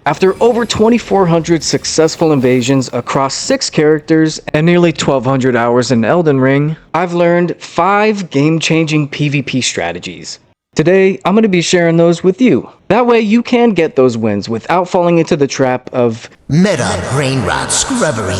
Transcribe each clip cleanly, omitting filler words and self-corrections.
After over 2,400 successful invasions across 6 characters and nearly 1,200 hours in Elden Ring, I've learned 5 game-changing PvP strategies. Today, I'm going to be sharing those with you. That way you can get those wins without falling into the trap of meta brain rot scrubbery.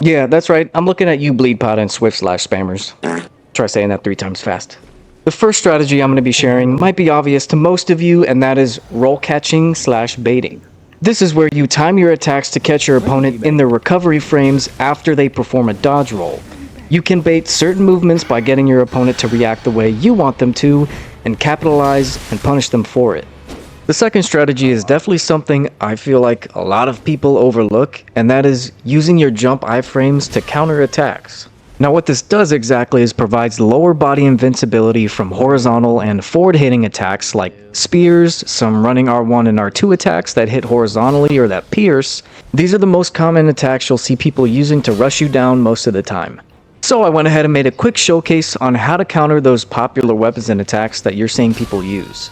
Yeah, that's right. I'm looking at you, Bleedpod and Swift/spammers. Try saying that 3 times fast. The first strategy I'm going to be sharing might be obvious to most of you, and that is roll catching/baiting. This is where you time your attacks to catch your opponent in their recovery frames after they perform a dodge roll. You can bait certain movements by getting your opponent to react the way you want them to, and capitalize and punish them for it. The second strategy is definitely something I feel like a lot of people overlook, and that is using your jump iframes to counter attacks. Now what this does exactly is provides lower body invincibility from horizontal and forward hitting attacks like spears, some running R1 and R2 attacks that hit horizontally or that pierce. These are the most common attacks you'll see people using to rush you down most of the time. So I went ahead and made a quick showcase on how to counter those popular weapons and attacks that you're seeing people use.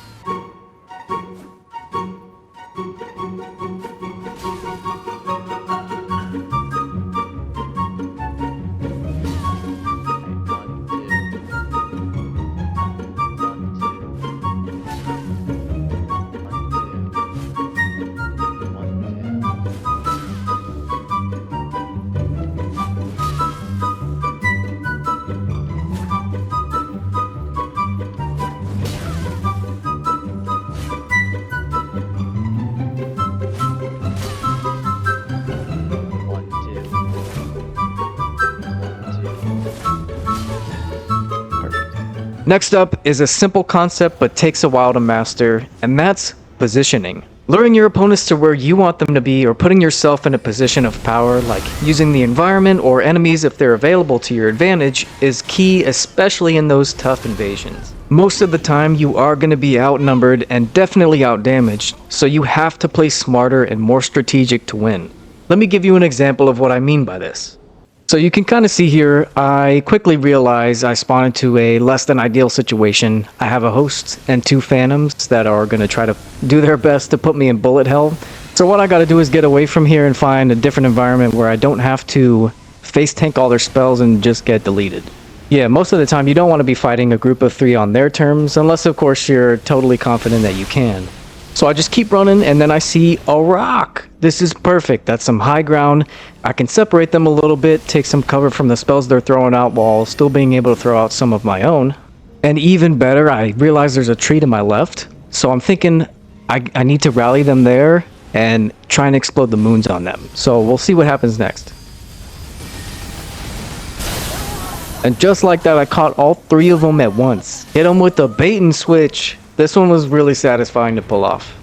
Next up is a simple concept but takes a while to master, and that's positioning. Luring your opponents to where you want them to be, or putting yourself in a position of power, like using the environment or enemies if they're available to your advantage, is key, especially in those tough invasions. Most of the time you are going to be outnumbered and definitely outdamaged, so you have to play smarter and more strategic to win. Let me give you an example of what I mean by this. So you can kind of see here, I quickly realized I spawned into a less than ideal situation. I have a host and 2 phantoms that are going to try to do their best to put me in bullet hell. So what I got to do is get away from here and find a different environment where I don't have to face tank all their spells and just get deleted. Yeah, most of the time you don't want to be fighting a group of 3 on their terms, unless of course you're totally confident that you can. So I just keep running, and then I see a rock. This is perfect. That's some high ground. I can separate them a little bit, take some cover from the spells they're throwing out while still being able to throw out some of my own. And even better, I realize there's a tree to my left. So I'm thinking I need to rally them there and try and explode the moons on them. So we'll see what happens next. And just like that, I caught all 3 of them at once. Hit them with the bait and switch. This one was really satisfying to pull off.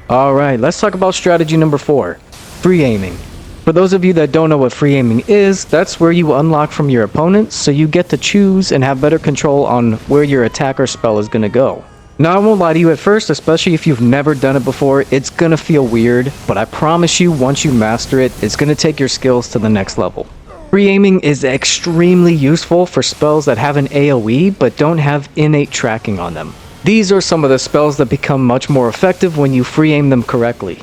Alright, let's talk about strategy number 4, free aiming. For those of you that don't know what free aiming is, that's where you unlock from your opponent, so you get to choose and have better control on where your attack or spell is going to go. Now I won't lie to you at first, especially if you've never done it before, it's going to feel weird, but I promise you once you master it, it's going to take your skills to the next level. Free aiming is extremely useful for spells that have an AoE but don't have innate tracking on them. These are some of the spells that become much more effective when you free aim them correctly.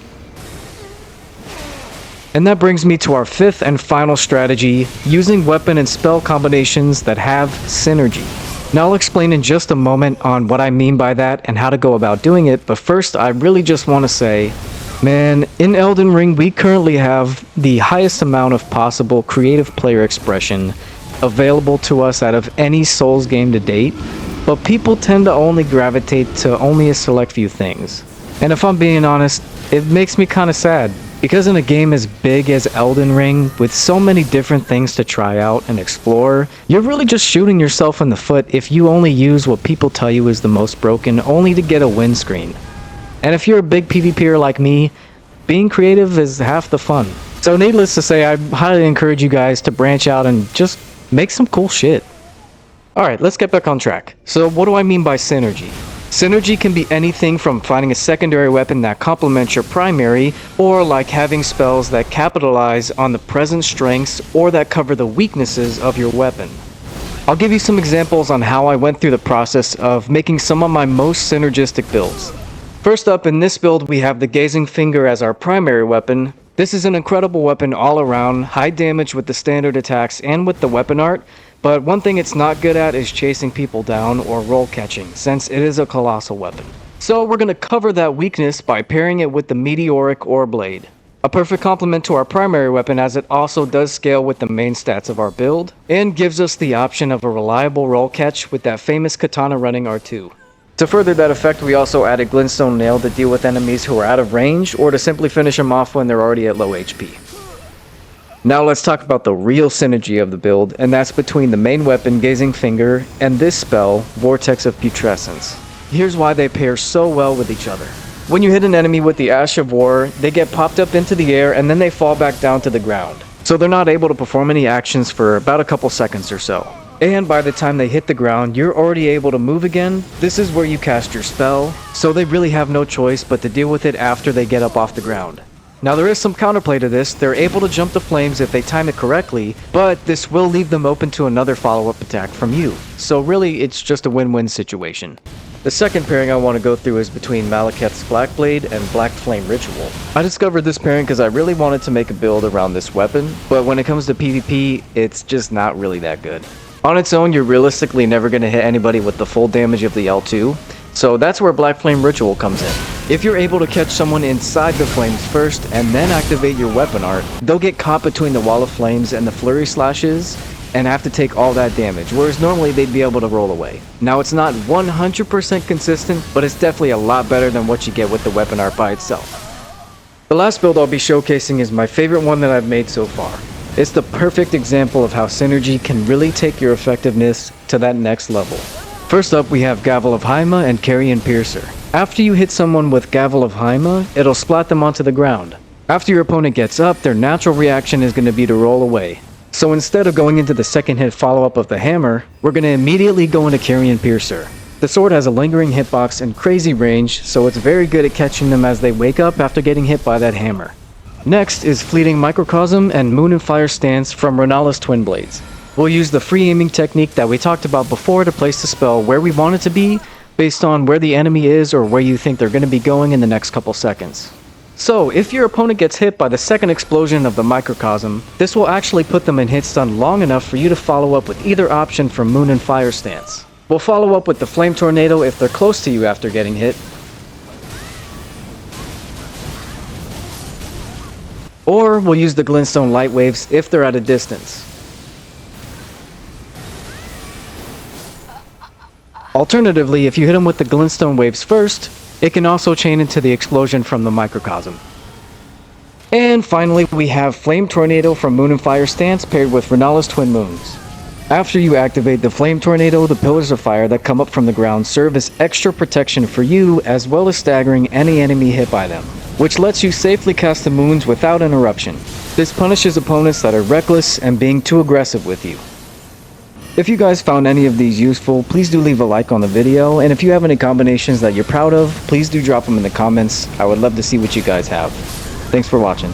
And that brings me to our 5th and final strategy, using weapon and spell combinations that have synergy. Now I'll explain in just a moment on what I mean by that and how to go about doing it, but first I really just want to say, man, in Elden Ring we currently have the highest amount of possible creative player expression available to us out of any Souls game to date. But people tend to only gravitate to only a select few things. And if I'm being honest, it makes me kind of sad. Because in a game as big as Elden Ring, with so many different things to try out and explore, you're really just shooting yourself in the foot if you only use what people tell you is the most broken only to get a win screen. And if you're a big PvPer like me, being creative is half the fun. So needless to say, I highly encourage you guys to branch out and just make some cool shit. Alright, let's get back on track. So what do I mean by synergy? Synergy can be anything from finding a secondary weapon that complements your primary, or like having spells that capitalize on the present strengths or that cover the weaknesses of your weapon. I'll give you some examples on how I went through the process of making some of my most synergistic builds. First up in this build we have the Gazing Finger as our primary weapon. This is an incredible weapon all around, high damage with the standard attacks and with the weapon art, but one thing it's not good at is chasing people down or roll catching, since it is a colossal weapon. So we're going to cover that weakness by pairing it with the Meteoric Ore Blade. A perfect complement to our primary weapon, as it also does scale with the main stats of our build, and gives us the option of a reliable roll catch with that famous katana running R2. To further that effect, we also added Glintstone Nail to deal with enemies who are out of range, or to simply finish them off when they're already at low HP. Now let's talk about the real synergy of the build, and that's between the main weapon, Gazing Finger, and this spell, Vortex of Putrescence. Here's why they pair so well with each other. When you hit an enemy with the Ash of War, they get popped up into the air and then they fall back down to the ground. So they're not able to perform any actions for about a couple seconds or so. And by the time they hit the ground, you're already able to move again. This is where you cast your spell, so they really have no choice but to deal with it after they get up off the ground. Now there is some counterplay to this. They're able to jump the flames if they time it correctly, but this will leave them open to another follow-up attack from you. So really, it's just a win-win situation. The second pairing I want to go through is between Malekith's Black Blade and Black Flame Ritual. I discovered this pairing because I really wanted to make a build around this weapon, but when it comes to PvP, it's just not really that good. On its own, you're realistically never going to hit anybody with the full damage of the L2, so that's where Black Flame Ritual comes in. If you're able to catch someone inside the flames first and then activate your weapon art, they'll get caught between the wall of flames and the flurry slashes and have to take all that damage, whereas normally they'd be able to roll away. Now it's not 100% consistent, but it's definitely a lot better than what you get with the weapon art by itself. The last build I'll be showcasing is my favorite one that I've made so far. It's the perfect example of how synergy can really take your effectiveness to that next level. First up, we have Gavel of Haima and Carrion Piercer. After you hit someone with Gavel of Haima, it'll splat them onto the ground. After your opponent gets up, their natural reaction is going to be to roll away. So instead of going into the second hit follow-up of the hammer, we're going to immediately go into Carrion Piercer. The sword has a lingering hitbox and crazy range, so it's very good at catching them as they wake up after getting hit by that hammer. Next is Fleeting Microcosm and Moon and Fire Stance from Renala's Twin Blades. We'll use the free aiming technique that we talked about before to place the spell where we want it to be, based on where the enemy is or where you think they're going to be going in the next couple seconds. So, if your opponent gets hit by the second explosion of the Microcosm, this will actually put them in hit stun long enough for you to follow up with either option from Moon and Fire Stance. We'll follow up with the Flame Tornado if they're close to you after getting hit, or we'll use the Glintstone Light Waves if they're at a distance. Alternatively, if you hit them with the Glintstone Waves first, it can also chain into the explosion from the Microcosm. And finally, we have Flame Tornado from Moon and Fire Stance paired with Renala's Twin Moons. After you activate the Flame Tornado, the Pillars of Fire that come up from the ground serve as extra protection for you, as well as staggering any enemy hit by them, which lets you safely cast the moons without interruption. This punishes opponents that are reckless and being too aggressive with you. If you guys found any of these useful, please do leave a like on the video, and if you have any combinations that you're proud of, please do drop them in the comments. I would love to see what you guys have. Thanks for watching.